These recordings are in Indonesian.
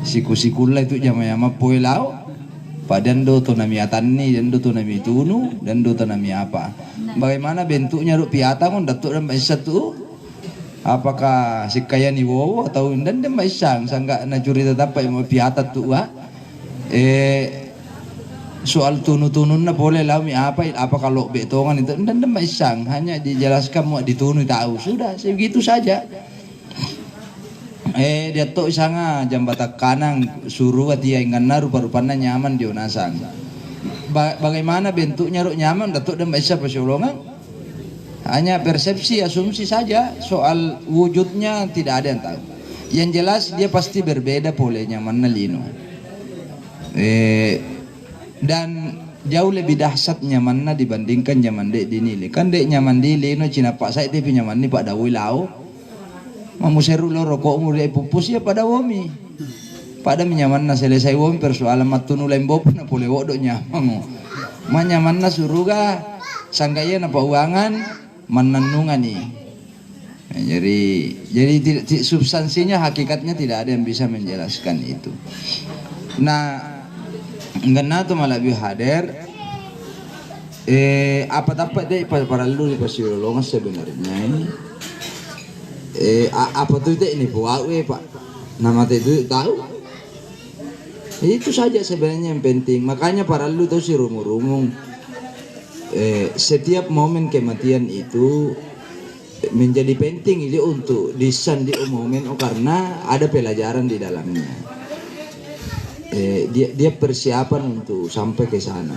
siku-sikula itu jama-jama poilau padando to nami atani dando to nami tunu dando to nami apa. Bagaimana bentuknya piata kon datuk dan maisa tu? Apakah si kaya ni wowo atau dan maisang sangga na juri tetap mo piata tu soal tunu-tunun na boleh lau mi apa kalau betongan itu dan maisang hanya dijelaskan mau ditunu tahu sudah segitu saja. Dia to isanga jambatan kanang suruh dia ingana rupa-rupanya nyaman dia nasang. Bagaimana bentuknya nyaman datuk dan maisa persolongan? Hanya persepsi asumsi saja, soal wujudnya tidak ada yang tahu. Yang jelas dia pasti berbeda polanya mana lino. Dan jauh lebih dahsyat nyamannya dibandingkan nyaman dek dinilai. Kan dek nyaman dili no Cina pak saya tapi nyaman ni pak dawai lau. Mamu seru lo rokok mulai pupus ya pada womi. Pada menyaman na selesai womi persoalan matunu lembop na boleh wodok nyaman. Manyaman na suruga sanggaya na pauangan menenungan nih. Jadi substansinya hakikatnya tidak ada yang bisa menjelaskan itu. Nah, ngena tu malah hadir apa-apa deh para lu di pasiolongan sebenarnya ini apa tuh ini buat pak nama itu tahu itu saja sebenarnya yang penting. Makanya para lu tahu si rumung-rumung setiap momen kematian itu menjadi penting ini untuk diumumin karena ada pelajaran di dalamnya. Dia persiapan untuk sampai ke sana.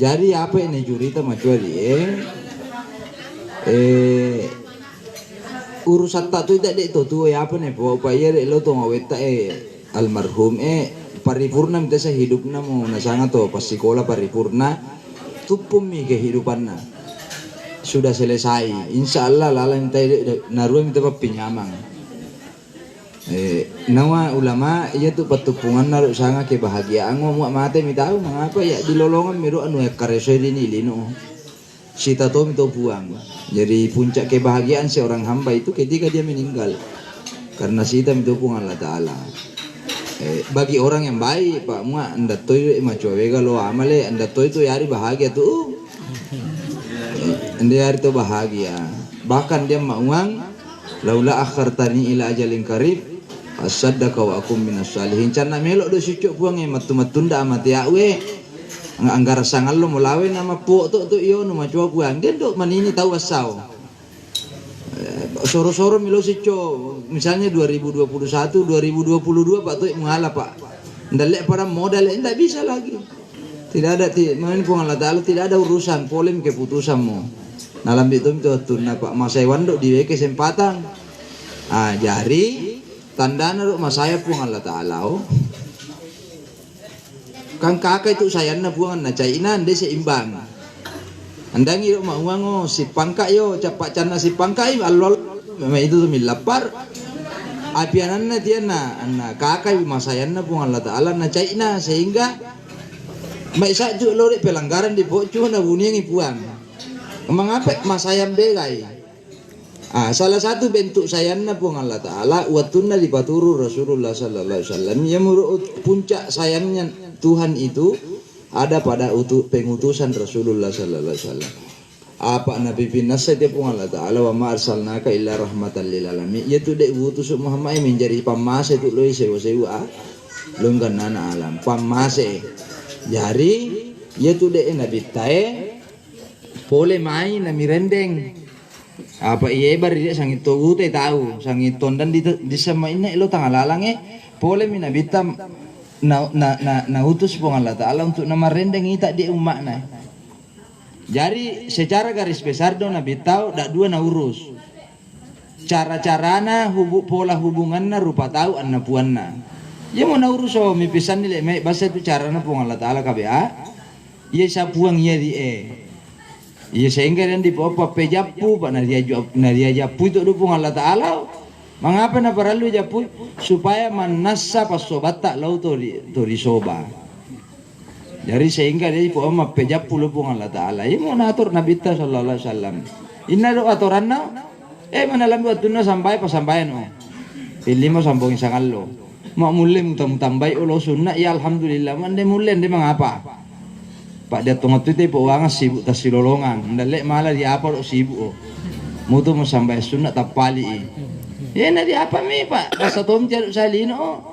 Jadi apa ini jurita macuali urusan tak tu tidak itu tu apa nih upaya lo tu ngaweta almarhum paripurna minta saya hidupna mau nasanga to pas sekolah paripurna tupumi kehidupanna sudah selesai insyaallah lala minta naruh minta pinyamang nawa ulama iya tu patupungan naruh sanga kebahagiaan mau mate mi tahu mengapa ya di lolongan miru anu kareso ini lino sita to mito buang. Jadi puncak kebahagiaan seorang hamba itu ketika dia meninggal karena sita mito pung Allah Ta'ala. Bagi orang yang baik pak mua anda to maco vega lo amale anda to itu yari bahagia tuh anda yari to bahagia bahkan dia mauang laula akhartani ila ajalin qarib asaddaka wa akum minas salihin cana melok do sucuk buang matu-matunda amati awe anggar sangal lo mulawe nama puak tu iyo no maco buang dia dok manini tahu asau soro-soro milo sico misalnya 2021 2022 pak tuh mengalah pak ndalek para modal tidak bisa lagi tidak ada main pun Allah Ta'ala tidak ada urusan polim keputusanmu dalam itu tunna pak masaiwan dok di kesempatan jari tanda dok masaya pun Allah Ta'ala kan kakak itu sayana buangan na cainan dia seimbang andangi dok mauango si pangka yo capak cana si pangka alol memang itu tuh milapar apiananna dia na kakak masayanna pun Allah Ta'ala na caina sehingga mai saju lori pelanggaran di bocu na bunyi puang mengapa masayam begai salah satu bentuk sayanna pun Allah Ta'ala watunna di paturu Rasulullah sallallahu alaihi wasallam yang menurut puncak sayangnya Tuhan itu ada pada pengutusan Rasulullah sallallahu alaihi wasallam. Apa Nabi pinas saya pun Allah Ta'ala wa ma arsalnaka illa rahmatan lil alamin. Yaitu dek utus Muhammad menjadi pamase itu loh sewa-sewa lungkan nana alam pamase. Jadi yaitu dek Nabi tae boleh main nami rendeng. Apa iya bari dia sangit togu teh tahu sangit tondan di sama ini lo tanggal lalang boleh mina bitam na utus pun Allah Ta'ala untuk nama rendeng ita di umat na. Jadi secara garis besar do Nabi tahu dak dua na urus. Cara-carana pola hubunganna rupa tahu anna puanna. Ya mau na urus so mipisan nilai mai bahasa itu carana pun Allah Ta'ala KBA. Iya sapuang iya di iya sehingga dan di apa pejapu pak nadia japu itu pun Allah Ta'ala. Mengapa na paralu japu supaya manasa pasobat tak lau tori soba. Jadi sehingga dia ipo ama pejap puluh pun Allah Ta'ala. Ia mau natur Nabi sallallahu alaihi wasallam. Inna do aturanna manalam buatuna sampai pasampaian Pilih mo sambung isang alo. Mak mulai mutam-tambay ulo sunna ya alhamdulillah. Mande mulai ndi mangapa? Pak dia tungat itu po wangas sibuk tas silolongan. Ndalek malah di apa lo sibuk. Mutu mo sampai sunna tapali. Ya na di apa mi Pak? Basta tom jaruk salino.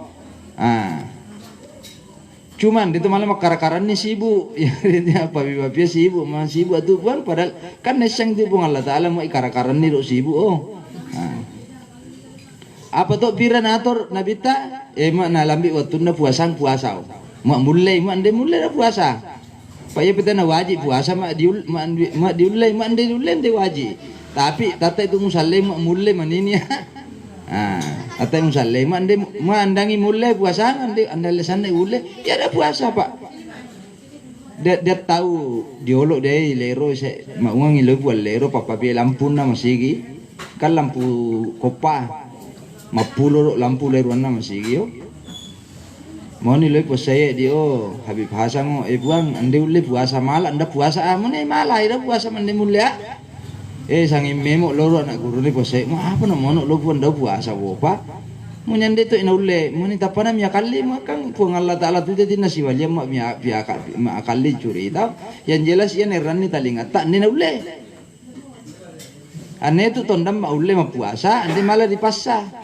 Cuman itu malah makar-karan nih sibuk. Ya apa bibi sibuk, mah sibuk tuh buan padahal kan neseng tuh pun Allah Taala mau ikar-karan nih sibuk. Apa tuh piran atur nabita? Mak nalambi waktu na puasa. Mak mulai dah puasa. Paya kita na wajib puasa mak diulai dia wajib. Tapi tata itu musalli mak mulai manini. Tata musalli mak andangi mulai puasa anda lesan mulai ya ada puasa Pak. Dia tahu diolok dia lero mak uang ilu buat lero papa pi lampu na masigi kan lampu kopa. Mapulo lampu leruan na masigio. Mo ni loy posaya dio Habib Hasan mo buang ande ule puasa mala anda puasa mo ni mala ida puasa mande mulia. Sangi memo loro anak guru ni posaya mo apa no mono lo anda puasa wo pa. Mo nyande to ina ule mo ni tapana mi akali mo kang puang Allah Taala tu jadi nasi walia mo mi akali curi tau. Yang jelas ia neran ni talingat tak ni na ule. Ane tu tondam ma ule ma puasa ande malah dipasa.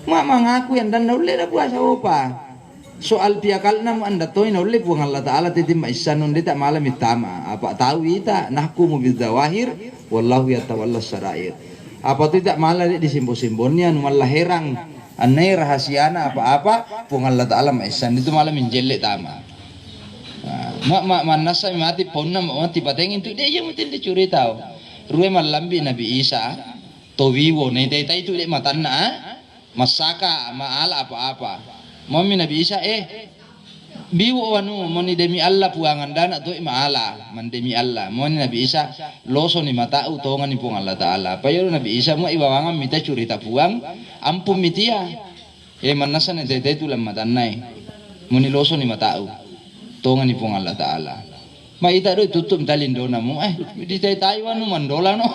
Mak mengaku yang dan naule dah puasa apa? Soal piakal nam anda toy naule puang Allah Taala titim isan onde tak malam itama. Apa tahu ita nahkumu bil zawahir wallahu yatawalla sarair. Apa tu tak malah di simbol-simbolnya nu malah herang. Anai rahasiana apa-apa puang Allah Taala isan itu malah menjelek tama. Mak manasa mati ponna mati patengin tu dia yang mesti dicuri tahu. Ruwe malambi Nabi Isa towiwo nei tai tu dia matanna masaka maala apa-apa. Mami Nabi Isa biwo anu moni demi Allah puangan dana tu maala man demi Allah. Moni Nabi Isa loso ni mata utongan ni puang Allah Taala. Payo Nabi Isa mo iwawangan mita curita puang ampun mitia. Manasa ni tete tu lam matanai. Moni loso ni mata utongan ni puang Allah Taala. Ma ita do tutup talin dona mo di Taiwan no mandola no.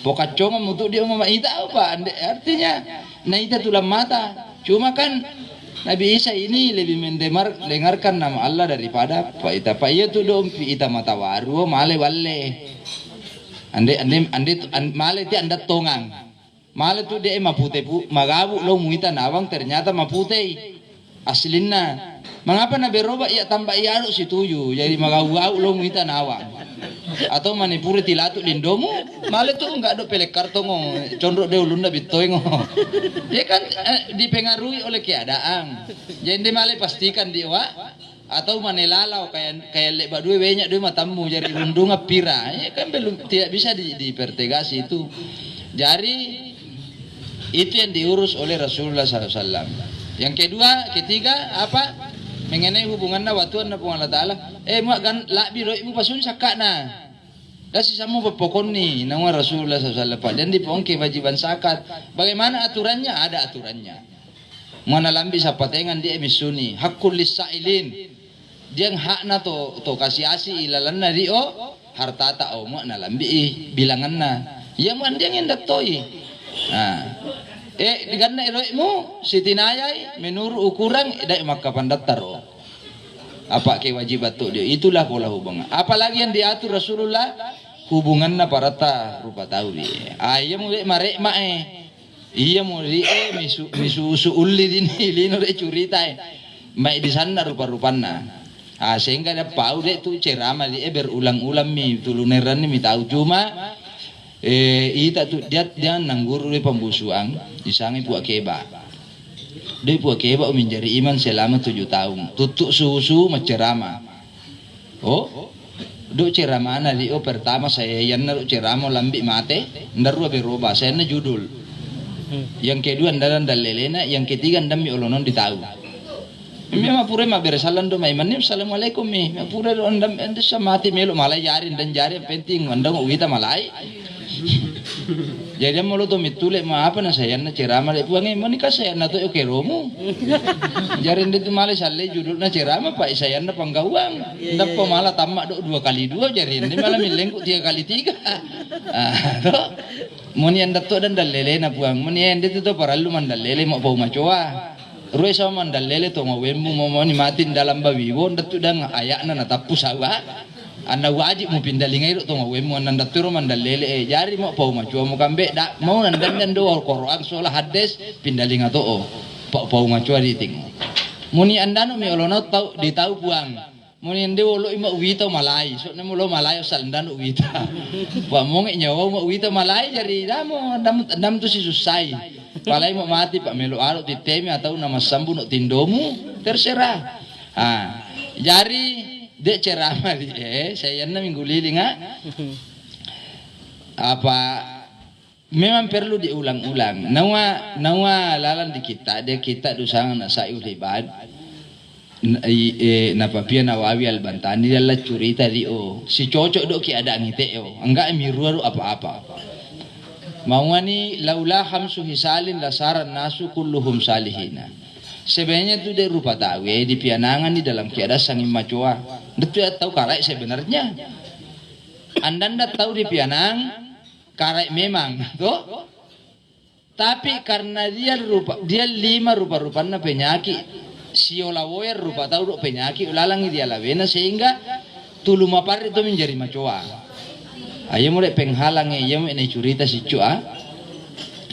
Pokacongan mutu dia mama ita apa artinya nah ita tulang mata. Cuma kan Nabi Isa ini lebih mendengarkan nama Allah daripada Pak ita. Pak iya tu dong ita mata waru male walle. Ande male ti anda tongang. Male tu dia mapute magabu lo muita nawang ternyata mapute. Aslinna mengapa na beroba ya tambah iaro si tuyu jadi magawau lo muita nawang atau manipuri tilatu lindomu male tu enggak ada pelek kartongo condro de ulunda bitoingo dia kan dipengaruhi oleh keadaan jadi male pastikan dia atau manelalau kayak lek badue banyak dua matamu jadi lundunga pira ya kan belum tidak bisa dipertegasi itu jadi itu yang diurus oleh Rasulullah SAW. Yang kedua, ketiga apa? Mengenai hubunganna watuan na Allah Taala. Mak gan labi ro ibu pasun sakana. Kasi samo pepokon ni nang Rasulullah sallallahu alaihi wasallam. Dan dipong kewajiban zakat. Bagaimana aturannya? Ada aturannya. Mana lambi sa patengan di emisuni, hakul lisailin. Diang hak na to kasih asi ilalan na dio harta ta o mo na lambi bilangan na. Ya man diang endak toy. Diganna iroimu sitinayay menurut ukuran dai makapandatar apa kewajiban tu dia itulah pola hubungan apalagi yang diatur Rasulullah hubunganna parata rupa tahu dia iya mu marek iya mu misu ulli dini lino de curita mai di sana rupa-rupanna sehingga ada pau de tu ceramah dia berulang-ulang mi tuluneran mi tahu cuma ita tu dia nangguru di pembusuan disangi puak keba dia puak keba menjadi iman selama 7 tahun tutuk susu mencerama do ceramah na dia pertama saya yang naruh ceramah lambi mate ndaru beroba saya na judul yang kedua ndaran dalelena yang ketiga ndami olonon ditahu mi mapure ma beresalan do maiman ni assalamualaikum mi mapure do ndam samati melo malai jari dan jari penting mandang uita malai Jadi mau lo tuh mitule ma apa na saya na ceramah le puange manika saya na to oke romo. Jadi itu malah sale judul na ceramah pak saya na panggawang. Dapat malah tamak do 2 kali 2 jadi ini malah milengku 3 kali 3. To muni anda to dan dalele na puang muni ende to paralu mandalele mau bau macoa. Ruwe sama mandalele to mau wemu mau ni matin dalam bawiwo ndatu dang ayakna na tapu sawa. Anda wajib mau pindah lingai itu tuh mau nanda turu mandalele jari mau pau macua mau kambe dak mau nandan do Al-Qur'an soal hadis pindah linga to pau macua di ting muni anda no mi olono tau di tau puang muni ende wolo ima wita malai so nemu lo malai asal anda no wita wa mo nge nyawa mau wita malai jari damo dam tu si susai palai mau mati pak melo alo di temi atau nama sambu no tindomu terserah jari dek ceramah saya minggu lili apa memang perlu diulang-ulang nawa lalan di kita dia kita dusang na sa uliban napa pia nawawi al-Bantani dalla curita dio si cocok do ki ada ngite enggak miruaru apa-apa mawani laula khamsu hisalin lasaran nasu kulluhum salihina. Sebenarnya itu dari rupa tawe di pianangan di dalam keadaan sangim macoa. Itu ya tahu karai sebenarnya. Anda tahu di pianang karai memang, tuh. Tapi karena dia 5 rupa-rupanya penyakit. Siolawoyer rupa tahu penyakit ulalangi dia lawena sehingga tulu mapar itu menjadi macoa. Ayo mulai penghalang ya ini cerita si cua.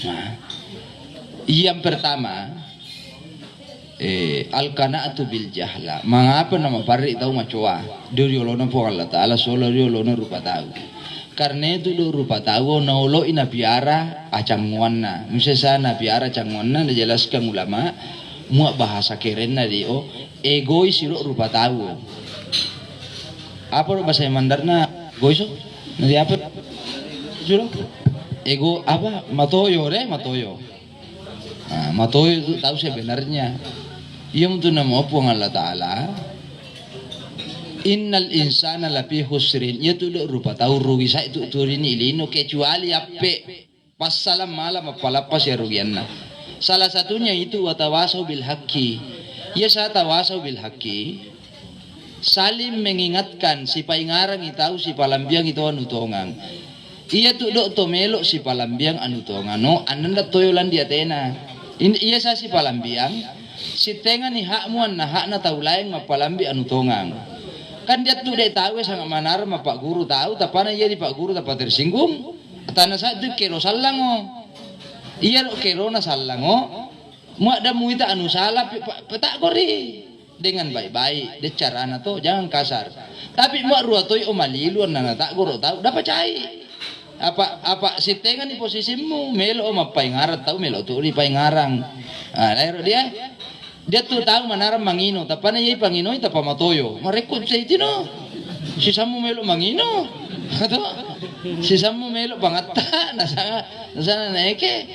Nah, yang pertama al-qana'atu bil jahla. Mengapa nama pari tahu macoa? Duri olono po Allah Taala solo ri olono rupa tahu. Karena itu do rupa tahu naulo ina biara acangwanna. Misal na biara acangwanna dijelaskan ulama muak bahasa kerenna dio egois iro rupa tahu. Apa bahasa Mandarna? Goiso? Nanti apa? Suruh ego apa? Matoyo matoyo. Matoyo itu tahu sebenarnya. Yang tu nama apa Allah Taala? Innal insana lafi khusrin. Itu rupa tahu rugi saya itu turini ilino kecuali ape passalam malam apalapas ya rugianna. Salah satunya itu watawasau bil haqqi. Ya saya tawasau bil haqqi. Saling mengingatkan si paingarang itau si palambiang itu anu tongang. Iya tu dok to melok si palambiang anu tongang no ananda toyolan dia tena. Iya sa si palambiang si tenga ni hakmu na hak na taulaeng mapalambi anu tongang. Kan dia tu dek tahu sangat manar ma Pak Guru tahu tapana iya di Pak Guru dapat tersinggung. Tanah sa tu kero sallango. Iya lo kero na sallango. Mu ada muita anu salah petak gori. Dengan baik-baik, de carana to jangan kasar. Tapi mak ruatoi omaliluan nana tak goro tahu dapat cai. Apa si tengan di posisimu melo oma paingarat tahu melo tu di paingarang. Lairo dia tu tahu manaram mangino tapana yai pangino ita pamatoyo. Marekod sa itino. Si samu melo mangino. Ato si samu melo pangatta nasana naeke.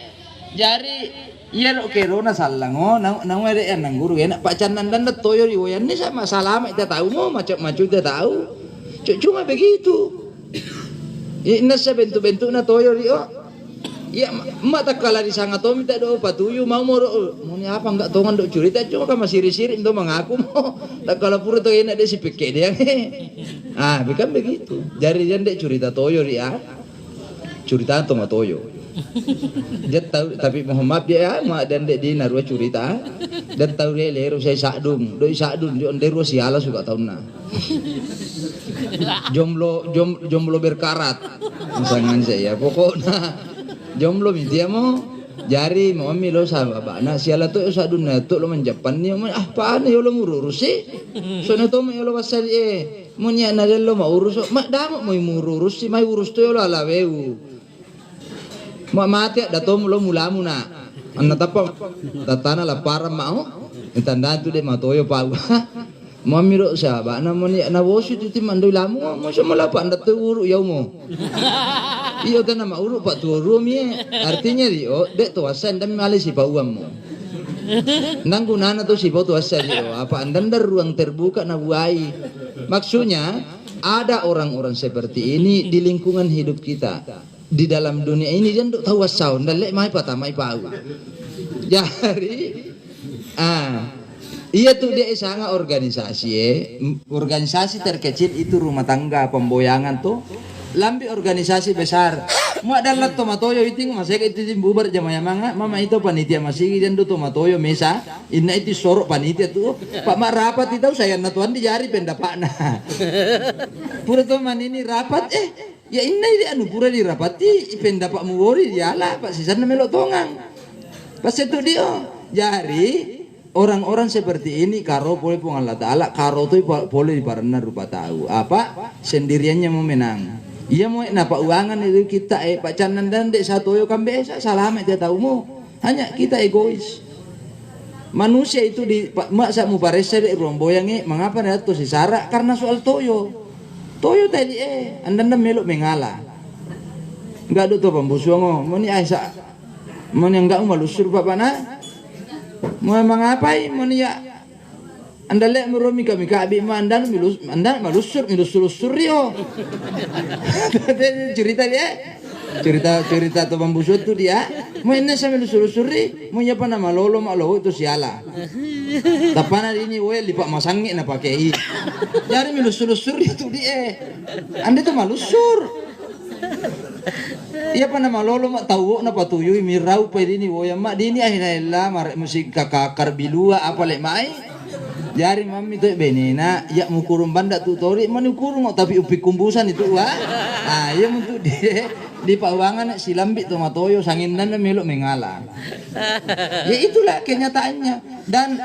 Jari iya kero na salango nang wede yan nang guru yan pak canan dan toyo riwayan ni sama salama kita tahu mo macam kita tahu cuma begitu ini sa bentuk na toyo rio ya mata kala di sanga to minta do patuyu mau ni apa enggak tongan do curita cuma kan masiri-siri itu mengaku mo tak kala pura to ina de si peke dia bukan begitu jari jande curita toyo ria curita to ma toyo. Dia tahu tapi Muhammad dia mak dan dek di narua curita dan tahu dia lero saya sakdum doi sakdum jo ndero siala suka tahun na jomblo berkarat misalnya saya pokoknya jomblo dia mau jari mau milo sama bana siala tu sakdum na tu lo menjapan ni apa ni yo lo mururus sih sono to yo lo pasal munya na lo mau urus mak damo mau mururus sih mai urus tu yo lo alaweu mati dato lo mulamu na anna tapa tatana la para mau tanda tu de matoyo pa mamiro sa ba na moni na wosu tu ti mandoi lamu mo so mala pa ndat uru yau mo iyo tan ma uru pa tu uru mi artinya dio de to asan dan male si pa uam mo nang gunana to si pa to asan dio apa andandar ruang terbuka na buai maksudnya ada orang-orang seperti ini di lingkungan hidup kita. di dalam dunia ini dia nduk tahu wasau ndalek mai patama ipau. Jadi iya tuh dia sangat organisasi organisasi terkecil itu rumah tangga pemboyangan tuh lambi organisasi besar mau adalah tomatoyo itu masih itu bubar jamaya mama itu panitia masih dan do tomatoyo mesa inna itu sorok panitia tuh pak mak rapat itu saya natuan di jari pendapakna pura teman ini rapat ya inna ini anu pura dirapati pendapak muwori dialah pak sisana melok tongang pas itu dia jari orang-orang seperti ini karo boleh pun Allah Ta'ala karo tuh boleh diparana rupa tahu apa sendiriannya mau menang iya mau napa uangan itu kita Pak Canan dan dek satoyo kan biasa salamet dia tahu mu hanya kita egois manusia itu di mak sak mu parese dek romboyangi mengapa ada tuh si Sarah karena soal toyo tadi anda melok mengalah enggak ada tuh pembusuango mau ni aisyah mau yang enggak malusur bapak na mau mengapai mau ni ya anda lihat meromi kami kabi mandan anda malusur rio cerita dia cerita tuh pembusut tuh dia mau ini saya melusur ri mau nyapa nama lolo mak lolo itu siala tapana ini we lipat masangi na pakai jadi melusur itu dia anda tuh malusur iya pa nama lolo mak tahu na patuyu mirau pa ini wo mak dini akhirnya mar musik kakakar bilua apa lek mai jari mami tuh benena ya mukurung banda tutori mani kurung tapi upi kumbusan itu wah ya untuk di pauangan si lambi tomatoyo sanginan melok mengalah ya itulah kenyataannya dan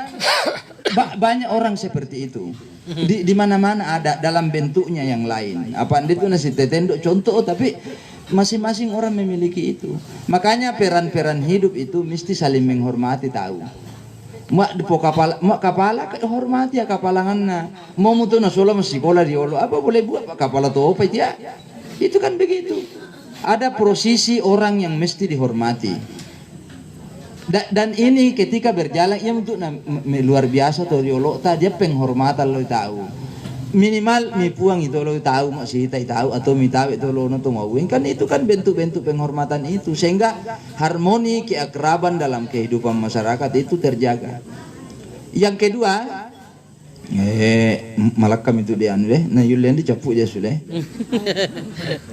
banyak orang seperti itu di mana-mana ada dalam bentuknya yang lain apa itu nasi tetendok contoh tapi masing-masing orang memiliki itu makanya peran-peran hidup itu mesti saling menghormati tahu mak depo kapala hormati ya kapalanganna mau mutu na sola sekolah di olo apa boleh buat pak kapala to apa dia itu kan begitu ada posisi orang yang mesti dihormati dan ini ketika berjalan ya untuk luar biasa to di olo dia penghormatan lo tahu minimal mi puang itu lo tahu masih tahu atau mi tahu itu lo nonton ngawin kan itu kan bentuk-bentuk penghormatan itu sehingga harmoni keakraban dalam kehidupan masyarakat itu terjaga. Yang kedua malakam itu dia anu deh nah yulen dicapu dia sudah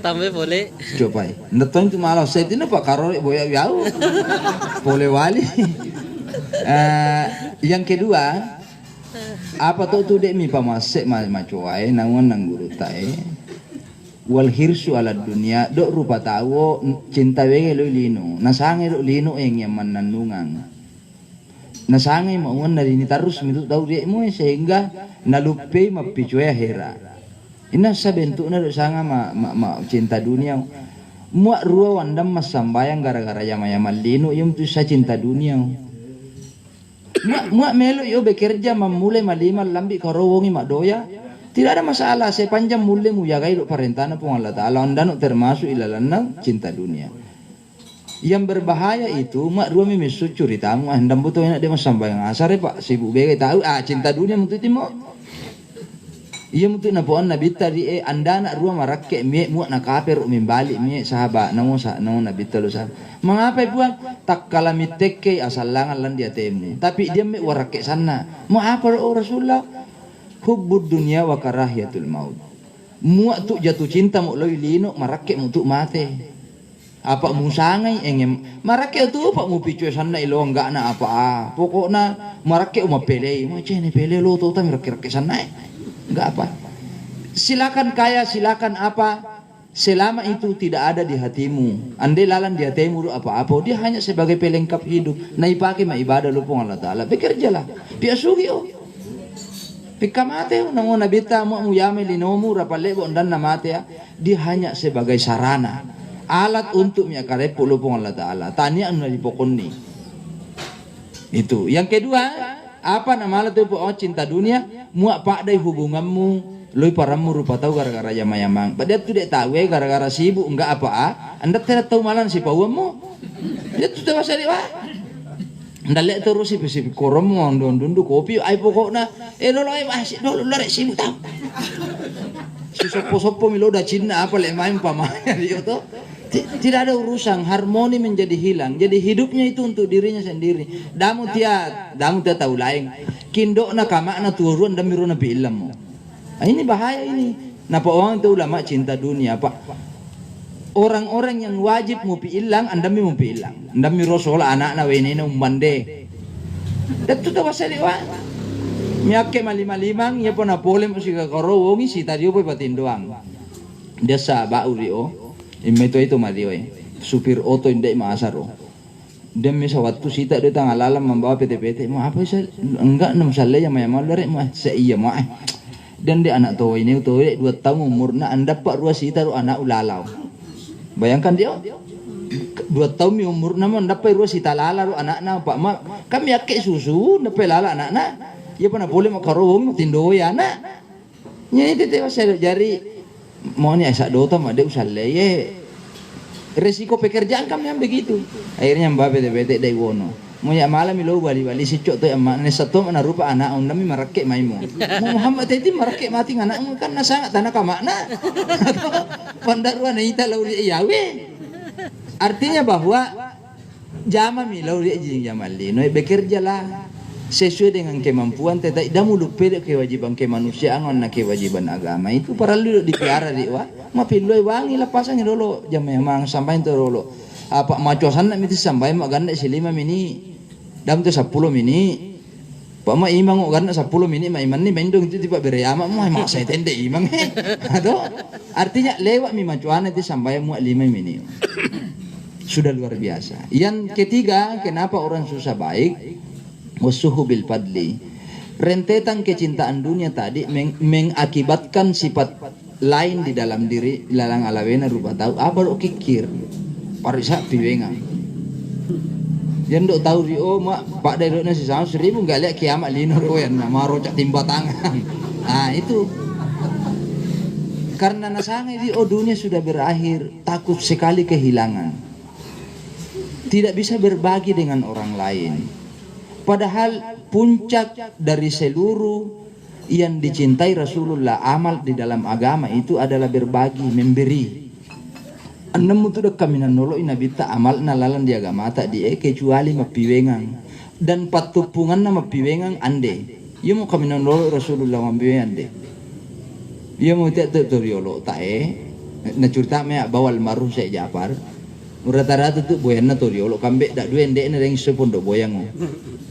tambah boleh coba nonton itu malah saya tidak pak karo boya jauh boleh wali yang kedua apa tuh dek mi pamasek macuai nangon nang guru tae wal hirsu ala dunia dok rupa tawo cinta wege lo lino nasange lo lino yang mananungang nasange mauan dari ini terus mitu tahu dia mu sehingga nalupe mapicuya hera ina sa bentukna do sanga ma cinta dunia muak rua wandam mas sambayang gara-gara yama-yama lino yum tu sa cinta dunia muak melo yo bekerja memulai malima lambi karowongi mak doya tidak ada masalah sepanjang mulai mu jagai lo parentana pun Allah Ta'ala andano termasuk ilalanna cinta dunia yang berbahaya itu mak dua misu curitamu andam butuh enak dia mas sambayang asare pak sibuk bege tahu cinta dunia mutu timo iya mutu na poan nabi tadi anda nak dua marakke mie muak na kafir balik mie sahabat namo nabi telu sah mengapa puan tak kalami teke asalangan lan dia temu tapi dia me warake sana mau apa Rasulullah hubbud dunia wa karahiyatul maut muak tu jatuh cinta mu loi lino marakke mu tu mate apa musangai engem marakke tu apa mu picu sana ilo enggak na apa pokokna marakke uma pele mu cene pele lo tu ta marakke sana enggak apa silakan kaya silakan apa selama itu tidak ada di hatimu andai lalan di hatimu apa-apa dia hanya sebagai pelengkap hidup na ipake ma ibadah lu pun Allah Ta'ala bekerjalah piasugi pikamate nang nabita mo yame linomu rapalebo dan namate dia hanya sebagai sarana alat untuk miakare lu pun Allah Ta'ala tanya anu dipokonni itu yang kedua apa nama itu cinta dunia muak pak dai hubunganmu loi paramu rupa tahu gara-gara yama-yamang pada tu dia tahu gara-gara sibuk enggak apa anda tidak tahu malan si pawamu dia tu tahu sari wah anda lihat terus si korom ngondon-dondu kopi ai pokokna lo ai masih lo lari sibuk tahu si sopo-sopo milo da Cina apa le main pamanya dia tu Tidak ada urusan, harmoni menjadi hilang. Jadi hidupnya itu untuk dirinya sendiri. Damu tiada tahu lain. Kindo na kama na turun dan miru na bilam mo. Ini bahaya ini. Napa orang itu ulama cinta dunia, Pak. Orang-orang yang wajib mau piilang, anda mau piilang. Anda miru soal anak na wene na umande. Datu tawa sa liwa. Miyake malima-limang, ya po na pole mo si kakarowongi, si tadiyo po patindoang. Dia sa bauri itu mati supir oto hindi maasar dia misa waktu sita dia tang alalam membawa PT-PT mau apa sih enggak enam saleh yang mayamal dari mah iya mah dan dia anak tua ini 2 tahun umurnya anda pak ruas sita ru anak ulalau bayangkan dia 2 tahun umurnya mah anda pak ruas sita lala ru anak na pak mak kami yakin susu anda pak lala anak na ya pernah boleh makarong tindo ya anak ini dia saya jari mau nih asak dota mah dia usah leye resiko pekerjaan kami yang begitu akhirnya mbak bete dari wono mau ya malam ilo bali si cok tuh emak nih satu mana rupa anak undami marakek maimu Muhammad tadi marakek mati anak kan sangat tanah kamakna pandaruan ita lauri iyawe artinya bahwa jama mi lauri jing jamali no bekerjalah sesuai dengan kemampuan tetapi dah mulu pede kewajiban kemanusiaan na kewajiban agama itu perlu dipiara di wa mapiloi wangi lepasan dulu jam memang sampai itu dulu apa macosan nak miti sampai mak ganda si 5 mini dam tu 10 mini pak mak imang ganda 10 mini mak iman ni mendong itu tiba berayama mak saya tende imang aduh artinya lewat mi macuan itu sampai mak 5 mini sudah luar biasa. Yang ketiga kenapa orang susah baik wasuhu bil fadli. Rentetan kecintaan dunia tadi mengakibatkan sifat lain di dalam diri lalang alawena rupa tahu apa lo kikir parisa piwenga yang dok tahu rio mak pak dari nasi sama 1000 nggak lihat kiamat lino royan maro cak timba tangan itu karena nasangai di dunia sudah berakhir takut sekali kehilangan tidak bisa berbagi dengan orang lain. Padahal puncak dari seluruh yang dicintai Rasulullah amal di dalam agama itu adalah berbagi, memberi. Anam itu dah kami nanolok nabi ta amal nalalan di agama tak di kecuali mapiwengang dan patupungan na mapiwengang ande. Ia mau kami nanolok Rasulullah mapiwengang ande. Ia mau tidak teriolok tak na cerita me bawal maru saya Jafar. Rata-rata tu boyan na toriolok kambe dak dua ende na ring sepondok boyang.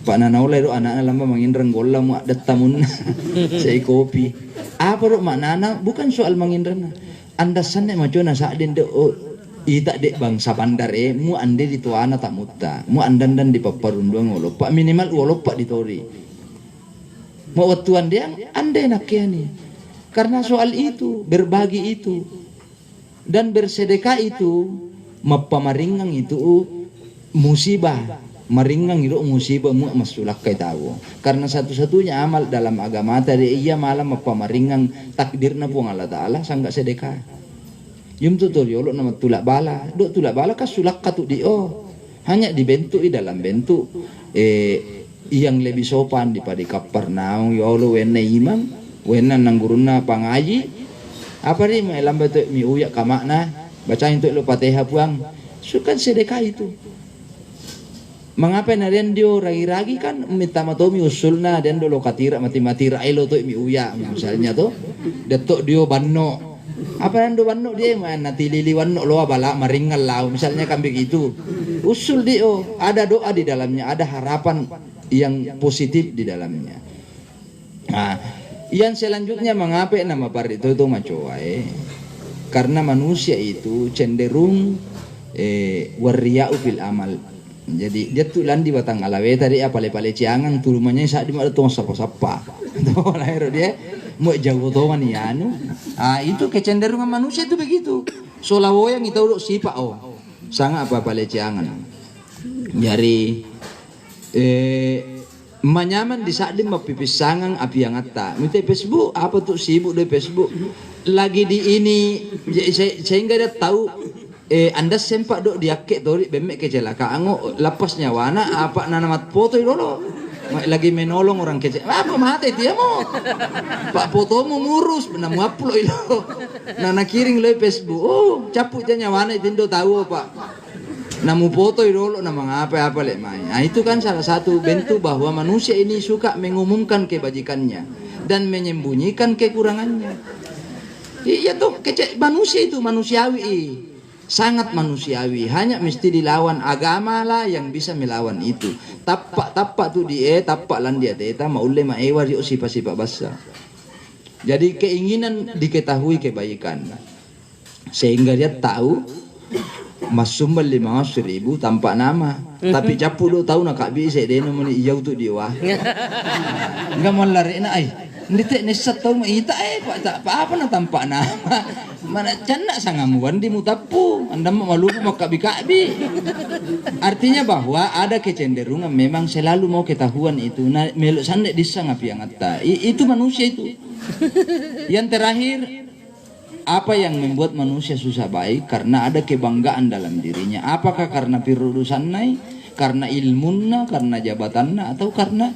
Pak Nanaulai do anak lama mangindran golla mu datamun sei kopi. Apa do maknana bukan soal mangindran. Anda sanne macona saadin de ita dek bangsa bandar mu ande di tuana tak mutta. Mu andan di paparunduang ngolo. Pak minimal wolok pak ditori. Mau watuan dia ande nakiani. Karena soal itu, berbagi itu dan bersedekah itu, mapamaringang itu musibah. Maringang itu musibah mu masulak kay tawo. Karena satu-satunya amal dalam agama tadi iya malam mapamaringang takdir na po ng Allah Ta'ala sangga sedekah. Yung tutoriolo na matulak bala. Do tulak bala ka sulak ka tu di hanya dibentuk dalam bentuk yang lebih sopan daripada Kapernaum ya Allah wena imam wena nang guruna pangaji apa ri may lambat mi uya kamakna bacain tu lo Fatihah puang sukan sedekah itu. Mengapa narian dia ragi-ragi kan minta matomi usulna dan dolo katira mati-mati railo tu mi uya misalnya tu datuk dia banno apa yang do banno dia mana tilili wanno lo bala maringal lau misalnya kan begitu usul dia ada doa di dalamnya ada harapan yang positif di dalamnya. Nah yang selanjutnya mengapa nama par itu macoai karena manusia itu cenderung warriya'u fil amal. Jadi dia tu landi batang alawe tadi pale-pale ciangan turumanya saat di mana tuang sapa-sapa. Tuh lahir dia mau jago tuan ya anu. Itu kecenderungan manusia itu begitu. Solawo yang itu sipa sangat apa pale ciangan. Jadi manyaman di saat dia mapipisangan api yang atta. Minta Facebook apa tuh sibuk di Facebook. Lagi di ini sehingga dia tahu anda sempat dok diakek tori bemek kecelakaan lapasnya wana apa nanamat foto dulu lagi menolong orang kecil. Apa mati dia mo? Pak foto mo ngurus, na mo upload ilo. Na nakiring lo Facebook. Oh, caput dia nyawana itindo tahu Pak. Na mo foto ilo na mga apa-apa le mai. Nah, itu kan salah satu bentuk bahwa manusia ini suka mengumumkan kebajikannya dan menyembunyikan kekurangannya. Iya tuh, manusia itu manusiawi. Sangat manusiawi, hanya mesti dilawan. Agama lah yang bisa melawan itu. Tapak tuh dia, tapak lan dia teta maule maewa rio sipa-sipa basa. Jadi keinginan diketahui kebaikan, sehingga dia tahu mas sumbal 500.000 tanpa nama. Tapi capu lo tahu nak bisa dia nomor iyau tuh dia wah. Enggak mau lari na ay. Hindi nesat tahu maita pak tak apa na tanpa nama. Mana cana sangamuan di mutapu. Anda maluku makabi-kabi. Artinya bahwa ada kecenderungan memang selalu mau ketahuan itu. Nah, melok sandek disang api yang atta. Itu manusia itu. Yang terakhir, apa yang membuat manusia susah baik? Karena ada kebanggaan dalam dirinya. Apakah karena pirudusannya, karena ilmunna, karena jabatannya, atau karena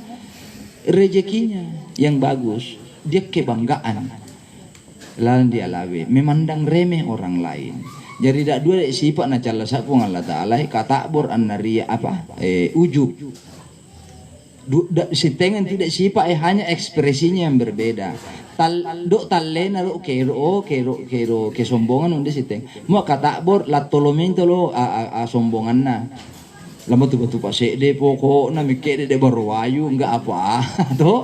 rezekinya yang bagus? Dia kebanggaan. Lalu dia lawe memandang remeh orang lain. Jadi dak dua sifat na cala sapu Allah Taala katakbur annaria apa ujub. Si tengen tidak sifat hanya ekspresinya yang berbeda. Talena lo kero kesombongan unde si teng. Mo katakbur la tolomento lo a sombongan na. Lama tu pak sede pokok na mikir de barwayu enggak apa to.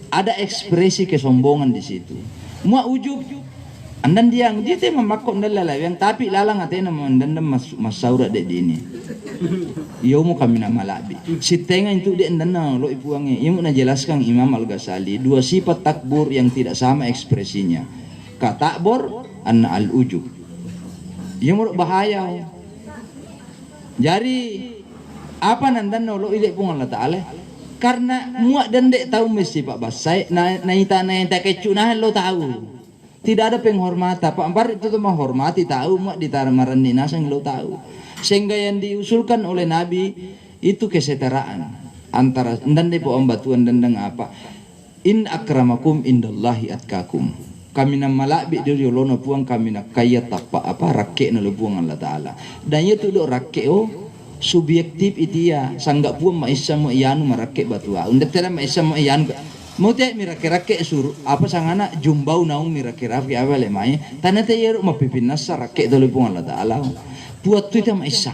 Ada ekspresi kesombongan di situ. Mua ujub, andan dia teh memakok ndala yang tapi lalang atena mandanda masaura de dini. Iyo mo kami na malabi. Si tenga itu de ndana lo ipuange. Iyo mo na jelaskan Imam Al-Ghazali dua sifat takbur yang tidak sama ekspresinya. Katakbur anna al-ujub. Iyo mo bahaya. Jadi apa nandan lo ile pun Allah Taala? Karena muak dan dek tahu mesti Pak Basai naita kecu nah lo tahu. Tidak ada penghormatan. Pak Ampar itu tuh menghormati tahu muak ditaramaran ninasang lo tahu. Sehingga yang diusulkan oleh Nabi itu kesetaraan antara dan dek pembatuan dan apa. In akramakum indallahi atkakum. Kami nama malabi dari lono puang kami nak kaya tapa apa rakyat na buang Allah Taala. Dan itu do rakyat subjektif itu ya sanggak puang maisa mo iyanu marake batua undet tera maisa mo iyanu mo te mirake suruh apa sangana jumbau naung mirake rafi apa le mai tanah te yeru mapipinas sarake dole pun Allah Taala buat tu itu maisa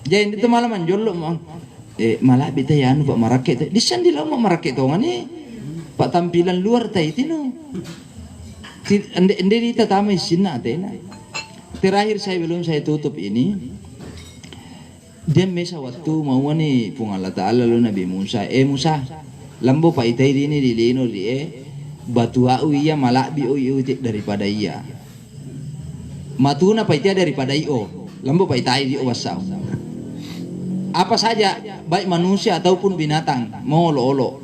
jadi itu malam manjolo malah bita yanu pak marake te disan di lama marake to ngani pak tampilan luar te itu no ende kita tamai sinna tena. Terakhir saya tutup ini. Dia mesa waktu mau ni pung Allah Taala lo Nabi Musa. Musa, lambo pa itai ini di lino di batu au iya malabi o iyo daripada iya. Matuna pa itai daripada iyo. Lambo pa itai di wasau. Apa saja baik manusia ataupun binatang mau olo.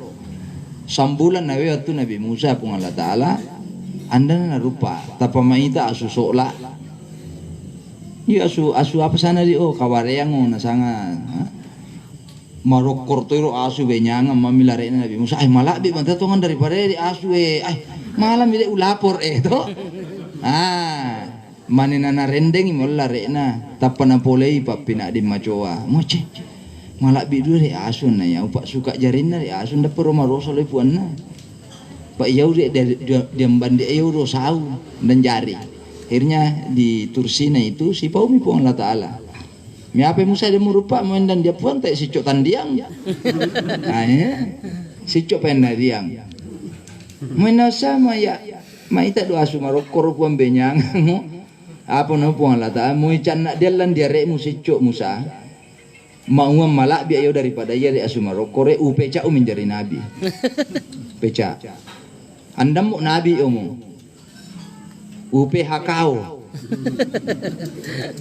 Sambulan nabi waktu Nabi Musa pung Allah Taala anda na rupa tapamaita asu sola. Iya asu apa sana di kawareang nasanga marokor toiro asu benyanga mamilare na Nabi Musa ay malabi matatongan daripada di asu ay malam ide ulapor to manina rendeng mollare na tapana polei papina di macoa moce malabi dulu di asu na ya upak suka jarin na di asu nda pero maroso le puan na pak yau dia bandi yau ro sau dan jari. Akhirnya di Tursina itu si Paumi pun Allah Taala. Mi apa Musa dia merupa main dan dia pun tak si cok tandiang. Si cok pendiang. Mana sama ya, mai tak doa sumarokor pun benyang. Apa no pun Allah Taala. Mau canak dia lan dia rek si cok Musa. Mau malak biaya daripada ia di asumarokor upeca menjadi nabi. Peca. Anda mau nabi omong. UPH kau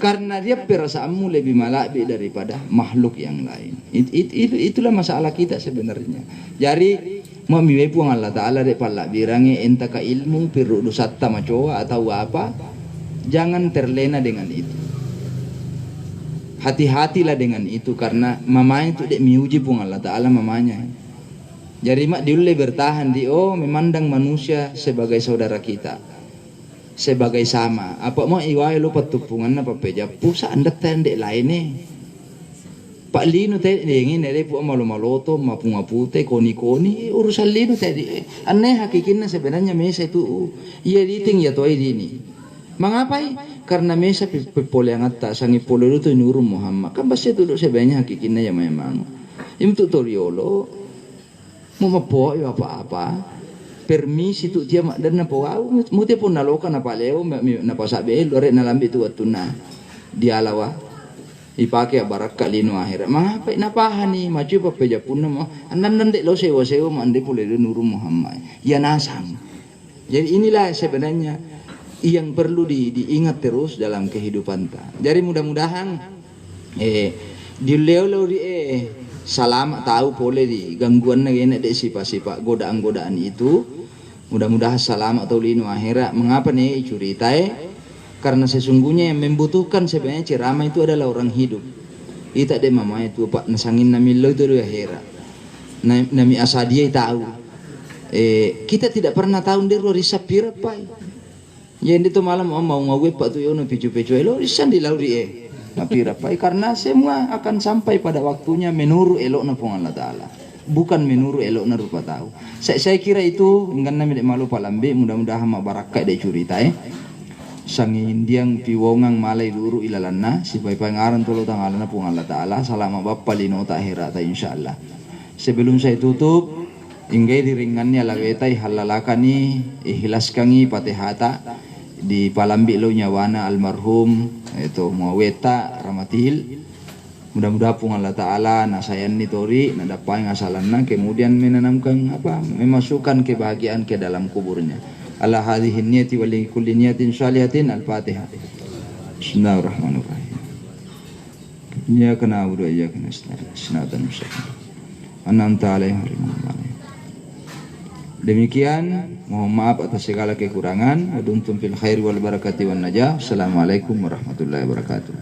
karena dia perasaanmu lebih malabi daripada makhluk yang lain. Itulah masalah kita sebenarnya. Jadi mamiwe pun Allah Taala de pala birangi entaka ilmu pirudu satta macoa atau apa, jangan terlena dengan itu. hati-hatilah dengan itu, karena mamanya itu dek miuji pun Allah Ta'ala mamanya. Jadi mak diulai bertahan di memandang manusia sebagai saudara kita, sebagai sama. Apa mau iwai lo patupungan apa peja pusa andak tendek lain nih. Pak Lino tadi ingin dari pu malu-maloto mapu-mapute koni-koni urusan Lino tadi. Aneh hakikinnya sebenarnya mesa itu iya diting ya toy dini. Mengapai? Karena mesa pipol yang atas sangi polo itu nyuruh Muhammad. Kan pasti itu sebenarnya hakikinnya ya memang. Itu tutoriolo mau mapo apa-apa. Permisi tu dia mak dan napa wau muti pun nalokan apa leo napa sabe lore nalambi tu watuna dia lawa ipake baraka lino akhirat mangapa napahani maju pa peja pun mo andan dek lo sewa mande pule nuru Muhammad ya nasang. Jadi inilah sebenarnya yang perlu diingat terus dalam kehidupan ta. Jadi mudah-mudahan di leo di salamat tahu boleh di gangguan nagene dek sifat-sifat godaan-godaan itu. Mudah-mudahan salamat atau lino akhirat. Mengapa nih curitai? Karena sesungguhnya yang membutuhkan sebenarnya ceramah itu adalah orang hidup. Ita de mama itu pak nasangin nami lo itu dia akhirat. Nami asadia tahu. Kita tidak pernah tahu dia risap pira pai. Yang itu malam mau ngawe pak tu yono picu-picu lo risan di lauri pira pai, karena semua akan sampai pada waktunya menurut elok na Allah Ta'ala, bukan menurut elok na rupa tahu. Saya kira itu enggak nami dek malu palambe, mudah-mudahan mak barakat dek curita sangin diang piwongang malai luru ilalanna si pai pangaran tolo tangalana pung Allah Ta'ala salama bappa lino ta akhirat insyaallah. Sebelum saya tutup, inggai diringannya lawetai halalakani ikhlaskangi patihata di palambi lo nyawana almarhum itu muaweta ramatihil. Mudah-mudahan pun Allah Ta'ala nasayan nitori nadapai ngasalanna kemudian menanamkan memasukkan kebahagiaan ke dalam kuburnya. Ala hadhihi niyati wa li kulli niyatin shalihatin. Al-Fatihah. Bismillahirrahmanirrahim. Iyyaka na'budu wa iyyaka nasta'in. Ihdinas mustaqim. An'amta 'alaihim Demikian, mohon maaf atas segala kekurangan. Aduntum fil khairi wal barakati wan najah. Assalamualaikum warahmatullahi wabarakatuh.